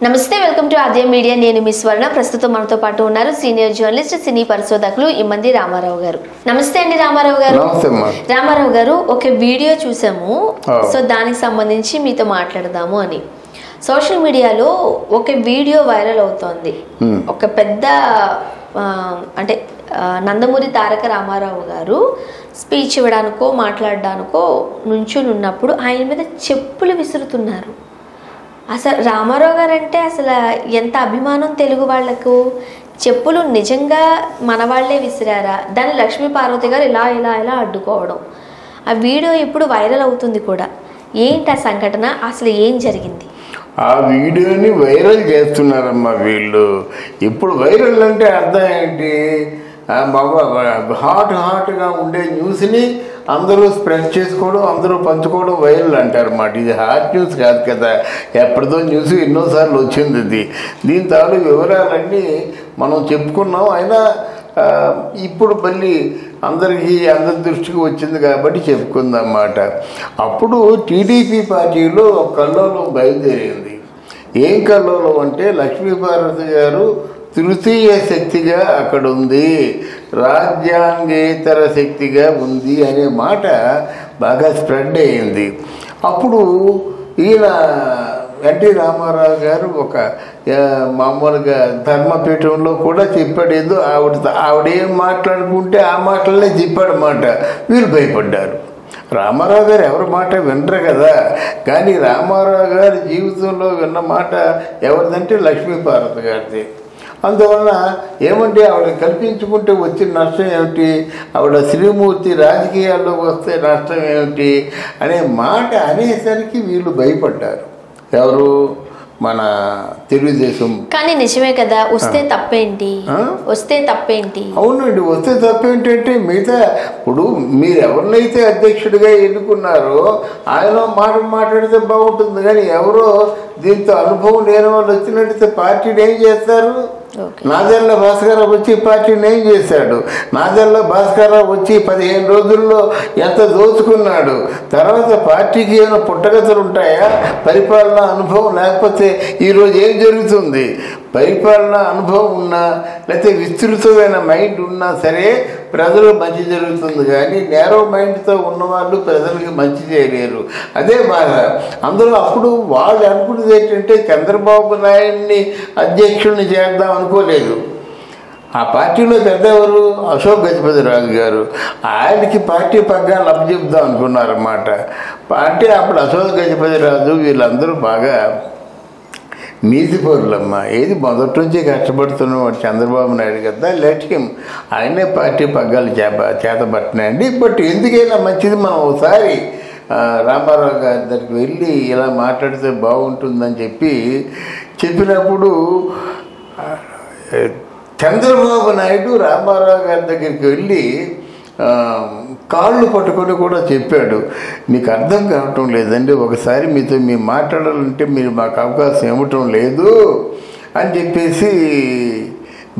నమస్తే, welcome to Aadya media. నేను మీ స్వర్ణ. ప్రస్తుతం మనతో పాటు ఉన్నారు సీనియర్ జర్నలిస్ట్, సినీ పరిశోధకులు ఇమ్మంది రామారావు గారు. నమస్తే అండి రామారావు గారు. రామారావు గారు, ఒక వీడియో చూసాము, సో దానికి సంబంధించి మీతో మాట్లాడదాము అని. సోషల్ మీడియాలో ఒక వీడియో వైరల్ అవుతోంది. ఒక పెద్ద అంటే నందమూరి తారక రామారావు గారు స్పీచ్ ఇవ్వడానికో మాట్లాడడానికో నుంచుని ఉన్నప్పుడు ఆయన మీద చెప్పులు విసురుతున్నారు. అసలు రామారావు గారు అంటే అసలు ఎంత అభిమానం తెలుగు వాళ్లకు. చెప్పులు నిజంగా మన వాళ్లే విసిరారా? దాన్ని లక్ష్మీ పార్వతి గారు ఇలా ఇలా ఇలా అడ్డుకోవడం, ఆ వీడియో ఇప్పుడు వైరల్ అవుతుంది కూడా. ఏంటి ఆ సంఘటన? అసలు ఏం జరిగింది? ఆ వీడియోని వైరల్ చేస్తున్నారమ్మా వీళ్ళు. ఇప్పుడు వైరల్ అంటే అర్థం ఏంటి? హాట్గా ఉండే న్యూస్ని అందరూ స్ప్రెడ్ చేసుకోవడం, అందరూ పంచుకోవడం వైరల్ అంటారు అన్నమాట. ఇది హాట్ న్యూస్ కాదు కదా, ఎప్పటిదో న్యూస్ ఎన్నోసార్లు వచ్చింది. ఇది దీని తాలూకు వివరాలన్నీ మనం చెప్పుకున్నాం. అయినా ఇప్పుడు మళ్ళీ అందరి దృష్టికి వచ్చింది కాబట్టి చెప్పుకుందన్నమాట. అప్పుడు టీడీపీ పార్టీలో ఒక కల్లోలం బయలుదేరింది. ఏం కల్లోలం అంటే లక్ష్మీపార్వతి గారు తృతీయ శక్తిగా అక్కడ ఉంది, రాజ్యాంగేతర శక్తిగా ఉంది అనే మాట బాగా స్ప్రెడ్ అయింది. అప్పుడు ఈయన ఎన్టీ రామారావు గారు ఒక మామూలుగా ధర్మపీఠంలో కూడా చెప్పాడు. ఏదో ఆవిడేం మాట్లాడుకుంటే ఆ మాటలనే చెప్పాడన్నమాట. వీళ్ళు భయపడ్డారు. రామారావు గారు ఎవరి మాట వినరు కదా, కానీ రామారావు గారి జీవితంలో విన్న మాట ఎవరిదంటే లక్ష్మీపార్వతి గారిది. అందువలన ఏమంటే ఆవిడ కల్పించుకుంటే వచ్చిన నష్టం ఏమిటి, ఆవిడ శ్రీమూర్తి రాజకీయాల్లోకి వస్తే నష్టం ఏమిటి అనే మాట అనేసరికి వీళ్ళు భయపడ్డారు. ఎవరు? మన తెలుగుదేశం. కానీ నిజమే కదా, వస్తే తప్పేంటి? వస్తే తప్పేంటి? అవునండి, వస్తే తప్పేంటంటే మిగతా ఇప్పుడు మీరు ఎవరినైతే అధ్యక్షుడిగా ఎన్నుకున్నారో ఆయన మాట్లాడితే బాగుంటుంది. కానీ ఎవరో దీంతో అనుభవం లేని వాళ్ళు వచ్చినట్టయితే పార్టీని ఏం చేస్తారు? నాదెళ్ల భాస్కరరావు వచ్చి పార్టీని ఏం చేశాడు? నాదెళ్ల భాస్కరరావు వచ్చి 15 రోజుల్లో ఎంత దోచుకున్నాడు. తర్వాత పార్టీకి ఏమైనా పుట్టగతులు ఉంటాయా? పరిపాలనా అనుభవం లేకపోతే ఈరోజు ఏం జరుగుతుంది? పరిపాలనా అనుభవం ఉన్నా లేకపోతే విస్తృతమైన మైండ్ ఉన్నా సరే ప్రజలు మంచి జరుగుతుంది. కానీ నేరో మైండ్తో ఉన్నవాళ్ళు ప్రజలకి మంచి చేయలేరు. అదే బాధ. అందులో అప్పుడు వాళ్ళు అనుకున్నది ఏంటంటే చంద్రబాబు నాయుడిని అధ్యక్షుడిని చేద్దాం అనుకోలేదు. ఆ పార్టీలో పెద్దవారు అశోక్ గజపతిరాజు గారు, ఆయనకి పార్టీ పగ్గాలు అప్పచెప్దాం అనుకున్నారన్నమాట. పార్టీ అప్పుడు అశోక్ గజపతిరాజు వీళ్ళందరూ బాగా నీతిపరులమ్మ. ఏది మొదటి నుంచి కష్టపడుతున్నవాడు చంద్రబాబు నాయుడు కదా, లెట్ హిమ్, ఆయనే పార్టీ పగ్గాలు చేతబట్టినాయండి. బట్ ఎందుకైనా మంచిది మనం ఒకసారి రామారావు గారి దగ్గరికి వెళ్ళి ఇలా మాట్లాడితే బాగుంటుందని చెప్పినప్పుడు చంద్రబాబు నాయుడు రామారావు గారి దగ్గరికి వెళ్ళి కాళ్ళు పట్టుకొని కూడా చెప్పాడు, మీకు అర్థం కావటం లేదండి, ఒకసారి మీతో మేము మాట్లాడాలంటే మీరు మాకు అవకాశం ఇవ్వటం లేదు అని చెప్పేసి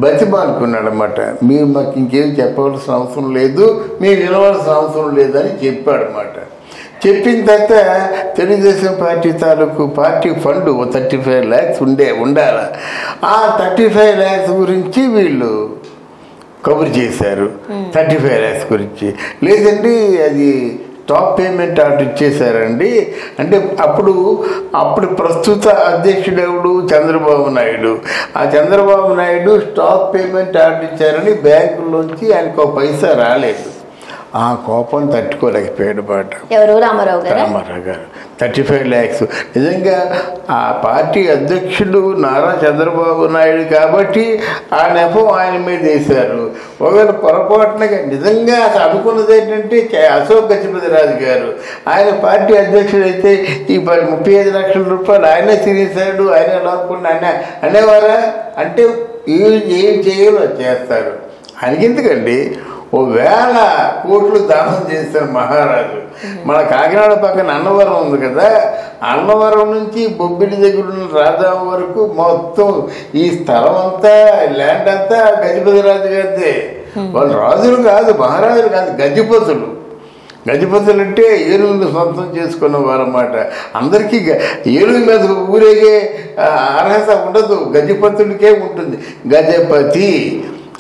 బతిమాలుకున్నాడు అన్నమాట. మీరు మాకు ఇంకేం చెప్పవలసిన అవసరం లేదు, మీరు నిలవలసిన అవసరం లేదని చెప్పాడు అన్నమాట. చెప్పిన తర్వాత తెలుగుదేశం పార్టీ తాలూకు పార్టీ ఫండ్ 35 lakhs ఉండాలి. ఆ 35 lakhs గురించి వీళ్ళు కబురు చేశారు. 35 lakhs గురించి లేదండి, అది స్టాప్ పేమెంట్ ఆర్డర్ ఇచ్చేశారండి. అంటే అప్పుడు ప్రస్తుత అధ్యక్షుడు ఎవడు? చంద్రబాబు నాయుడు. ఆ Chandrababu Naidu stop payment order ఇచ్చారని బ్యాంకుల్లోంచి ఆయనకు ఒక పైసా రాలేదు. ఆ కోపం తట్టుకోలేకపోయాడు మాట. ఎవరు? రామారావు గారు. 35 lakhs. నిజంగా ఆ పార్టీ అధ్యక్షుడు నారా చంద్రబాబు నాయుడు కాబట్టి ఆ నెపం ఆయన మీద వేశారు. ఒకవేళ పొరపాటునగా నిజంగా అనుకున్నది ఏంటంటే అశోక్ గజపతిరాజు గారు ఆయన పార్టీ అధ్యక్షుడు అయితే ఈ 35 లక్షల రూపాయలు ఆయనే తినేశాడు, ఆయన ఎలా అనుకున్నా అనేవారా? అంటే ఏం చేయాలో చేస్తారు. ఆయనకెందుకండి 1,000 కోట్లు దానం చేశారు మహారాజు. మన కాకినాడ పక్కన అన్నవరం ఉంది కదా, అన్నవరం నుంచి బొబ్బిలి దగ్గర ఉన్న రాజాం వరకు మొత్తం ఈ స్థలం అంతా, ల్యాండ్ అంతా గజపతిరాజు గారిదే. వాళ్ళు రాజులు కాదు, మహారాజులు కాదు, గజపతులు. గజపతులు అంటే ఏనుగుని సొంతం చేసుకున్న వారన్నమాట. అందరికీ ఏనుగు మీద ఊరేగే అర్హత ఉండదు, గజపతుడికే ఉంటుంది. గజపతి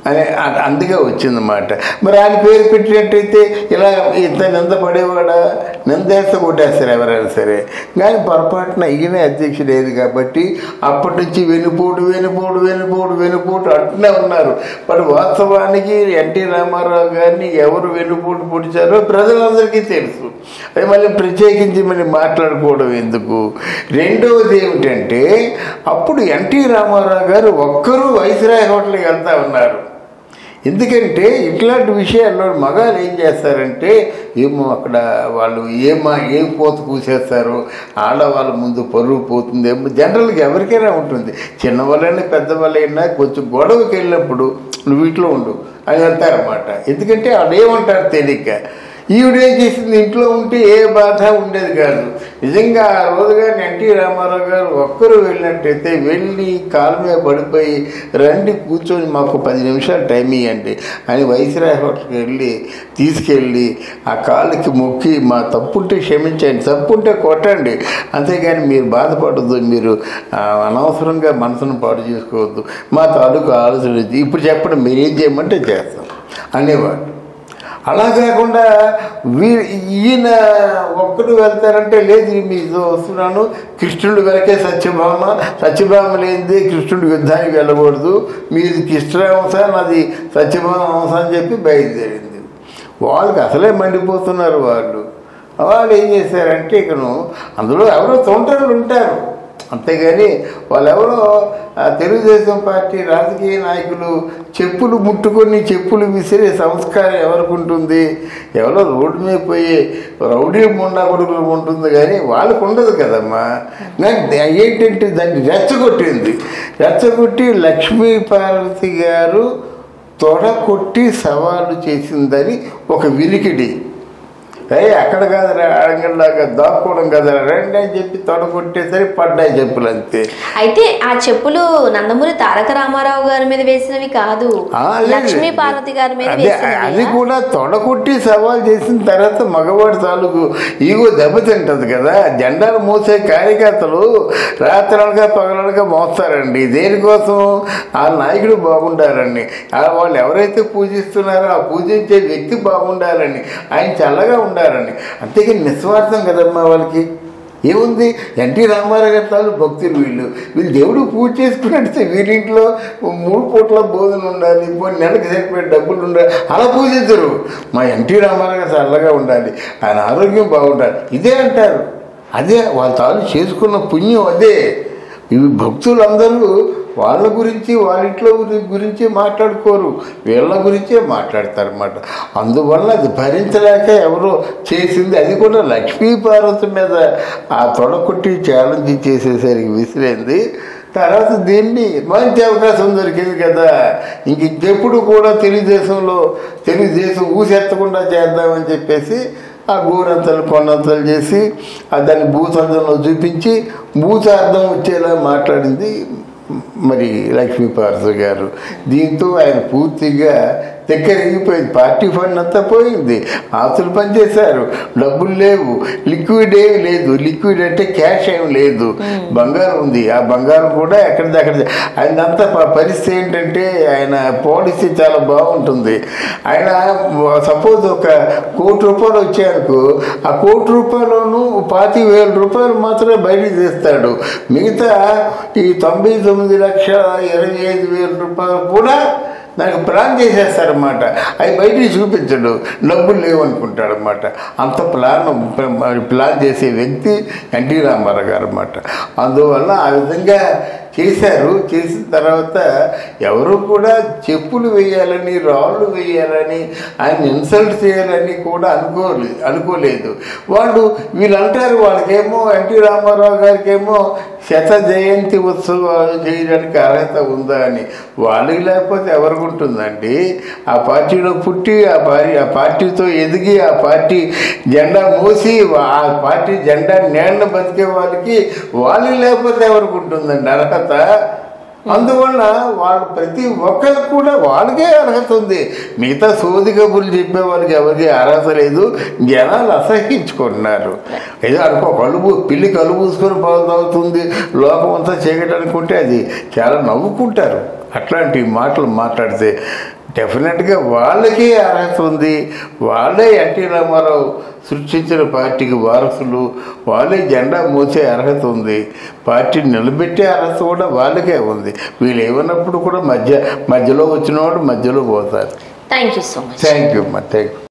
అని అందుకే వచ్చిందన్నమాట. మరి ఆయన పేరు పెట్టినట్టయితే ఇలా ఇంత నింద పడేవాడా? నిందేస్తే కొట్టేస్తారు ఎవరైనా సరే. కానీ పొరపాటున ఈయన అధ్యక్షుడు లేదు కాబట్టి అప్పటి నుంచి వెనుపోటు అంటూనే ఉన్నారు. మరి వాస్తవానికి ఎన్టీ రామారావు గారిని ఎవరు వెనుపోటు పొడిచారో ప్రజలందరికీ తెలుసు. అది మళ్ళీ ప్రత్యేకించి మళ్ళీ మాట్లాడుకోవడం ఎందుకు? రెండవది ఏమిటంటే, అప్పుడు ఎన్టీ రామారావు గారు ఒక్కరూ వైస్రాయ్ హోటల్కి వెళ్తా ఉన్నారు. ఎందుకంటే ఇట్లాంటి విషయాల్లో మగాళ్ళు ఏం చేస్తారంటే, ఏమో అక్కడ వాళ్ళు ఏం పోత కూసేస్తారు, ఆడవాళ్ళ ముందు పరువు పోతుంది ఏమో జనరల్గా ఎవరికైనా ఉంటుంది. చిన్నవాళ్ళైనా పెద్దవాళ్ళైనా కొంచెం గొడవకి వెళ్ళినప్పుడు నువ్వు ఇంట్లో ఉండు అని వెళ్తారన్నమాట. ఎందుకంటే వాళ్ళు ఏమంటారు తెలియక. ఈవిడేం చేసింది, ఇంట్లో ఉంటే ఏ బాధ ఉండేది కాదు. నిజంగా ఆ రోజుగా ఎన్టీ రామారావు గారు ఒక్కరు వెళ్ళినట్టయితే వెళ్ళి కాలు మీద పడిపోయి, రండి కూర్చొని మాకు 10 నిమిషాలు టైం ఇవ్వండి అని వైస్రాయ్ హోటల్కి తీసుకెళ్ళి ఆ కాళ్ళకి మొక్కి, మా తప్పుంటే క్షమించండి, తప్పుంటే కొట్టండి, అంతేగాని మీరు బాధపడద్దు, మీరు అనవసరంగా మనసును పాటు చేసుకోవద్దు, మా తాలూకు ఆలోచన ఇప్పుడు చెప్పండి మీరేం చేయమంటే చేస్తాం అనేవాడు. అలా కాకుండా ఈయన ఒక్కడు వెళ్తారంటే, లేదు మీతో వస్తున్నాను, కృష్ణుడు వెనకే సత్యభామ లేనిదే కృష్ణుడు యుద్ధానికి వెళ్ళకూడదు, మీది కృష్ణరాంశ నాది సత్యభామ అంశ అని చెప్పి బయలుదేరింది. వాళ్ళకి అసలే మండిపోతున్నారు వాళ్ళు ఏం చేశారంటే, ఇకను అందులో ఎవరో తొంటరులు ఉంటారు, అంతేగాని వాళ్ళెవరో తెలుగుదేశం పార్టీ రాజకీయ నాయకులు చెప్పులు ముట్టుకొని చెప్పులు విసిరే సంస్కారం ఎవరికి ఉంటుంది? ఎవరో రోడ్డు మీద పోయి రౌడీ ముండా కొడుకులు ఉంటుంది, కానీ వాళ్ళకు ఉండదు కదమ్మా. ఏంటంటే దాన్ని రెచ్చగొట్టి లక్ష్మీ పార్వతి గారు తొడకొట్టి సవాలు చేసిందని ఒక వినికిడి. అక్కడ కాదురా, అడంగల్లాగా దాక్కోవడం కదరా, రండి అని చెప్పి తొడగొట్టేసరి పడ్డాయి చెప్పులు అంతే. అయితే ఆ చెప్పులు నందమూరి తారక రామారావు గారి మీద వేసినవి కాదు, లక్ష్మీ పార్వతి గారి మీద. అది కూడా తొడగొట్టి సవాల్ చేసిన తర్వాత మగవాడి తాలూకు ఈగో దెబ్బతింటది కదా. జెండాలు మోసే కార్యకర్తలు రాత్రనగా పగలనగా మోస్తారండి. దేనికోసం? ఆ నాయకుడు బాగుండాలని, వాళ్ళు ఎవరైతే పూజిస్తున్నారో ఆ పూజించే వ్యక్తి బాగుండాలని, ఆయన చల్లగా ఉండాలని. అంతేకాని నిస్వార్థం కదమ్మా వాళ్ళకి. ఏముంది, ఎన్టీ రామారావు గారి తాలూ భక్తులు వీళ్ళు దేవుడు పూజ చేసుకున్నట్టే వీరింట్లో 3 పూట్ల భోజనం ఉండాలి, నెలకు సరిపోయే డబ్బులు ఉండాలి, అలా పూజించరు. మా ఎన్టీ రామారావు గారు చల్లగా ఉండాలి, ఆయన ఆరోగ్యం బాగుండాలి, ఇదే అంటారు. అదే వాళ్ళ తాను చేసుకున్న పుణ్యం అదే. ఇవి భక్తులందరూ వాళ్ళ గురించి వాళ్ళ ఇంట్లో గురించి మాట్లాడుకోరు, వీళ్ళ గురించే మాట్లాడతారన్నమాట. అందువల్ల అది భరించలేక ఎవరో చేసింది, అది కూడా లక్ష్మీ పార్వతి మీద ఆ తొడకొట్టి ఛాలెంజ్ చేసేసరికి విసిరేంది. తర్వాత దీన్ని మంచి అవకాశం దొరికింది కదా, ఇంకెప్పుడు కూడా తెలుగుదేశం ఊసెత్తకుండా చేద్దామని చెప్పేసి ఆ గోరంతలు కొండంతలు చేసి దాన్ని భూతార్థంలో చూపించి భూతార్థం వచ్చేలా మాట్లాడింది మరి లక్ష్మీ పార్వతి గారు. దీంతో ఆయన పూర్తిగా దగ్గరిగిపోయింది. పార్టీ ఫండ్ అంతా పోయింది, ఆస్తులు పనిచేశారు, డబ్బులు లేవు, లిక్విడ్ ఏమి లేదు. లిక్విడ్ అంటే క్యాష్ ఏమి లేదు, బంగారం ఉంది. ఆ బంగారం కూడా ఎక్కడిదక్కడ. ఆయనంతా పరిస్థితి ఏంటంటే, ఆయన పాలసీ చాలా బాగుంటుంది. ఆయన సపోజ్ ఒక ₹1,00,00,000 వచ్చాయనుకో, ఆ ₹1,00,00,000లోనూ ₹25,000 మాత్రమే బయటికి తెస్తాడు. మిగతా ఈ 99,25,000 కూడా దానికి ప్లాన్ చేసేస్తారన్నమాట. అవి బయటికి చూపించడు, డబ్బులు లేవనుకుంటాడు అన్నమాట. అంత ప్లాన్ చేసే వ్యక్తి ఎన్టీ రామారావు గారు అన్నమాట. అందువల్ల ఆ విధంగా చేశారు. చేసిన తర్వాత ఎవరు కూడా చెప్పులు వేయాలని, రాళ్ళు వేయాలని, ఆయన ఇన్సల్ట్ చేయాలని కూడా అనుకోలేదు. వీళ్ళంటారు వాళ్ళకేమో ఎన్టీ రామారావు గారికేమో 100వ జయంతి ఉత్సవాలు చేయడానికి అర్హత ఉందా అని. వాళ్ళకి లేకపోతే ఎవరికి ఉంటుందండి? ఆ పార్టీలో పుట్టి ఆ పార్టీతో ఎదిగి ఆ పార్టీ జెండా మోసి ఆ పార్టీ జెండా నేళ్ళ బతికే వాళ్ళకి లేకపోతే ఎవరికి ఉంటుందండి అర్హత? అందువల్ల వాళ్ళు ప్రతి ఒక్కరికి కూడా వాళ్ళకే అర్హత ఉంది. మిగతా సోది కబుర్లు చెప్పే వాళ్ళకి ఎవరికి అర్హత లేదు. జనాలు అసహించుకుంటున్నారు. ఏదో అనుకో పిల్లి కళ్ళు పూసుకొని పాలు తాగుతుంది, లోకం అంతా చీకటి అనుకుంటే అది చాలా నవ్వుకుంటారు. అట్లాంటి మాటలు మాట్లాడితే డెఫినెట్గా వాళ్ళకే అర్హత ఉంది. వాళ్ళే ఎన్టీ రామారావు సృష్టించిన పార్టీకి వారసులు, వాళ్ళే జెండా మోసే అర్హత ఉంది. పార్టీని నిలబెట్టే అర్హత కూడా వాళ్ళకే ఉంది. వీళ్ళు ఏమన్నప్పుడు కూడా మధ్యలో వచ్చిన వాడు మధ్యలో పోతారు. Thank you so much. Thank you అమ్మా. Thank you.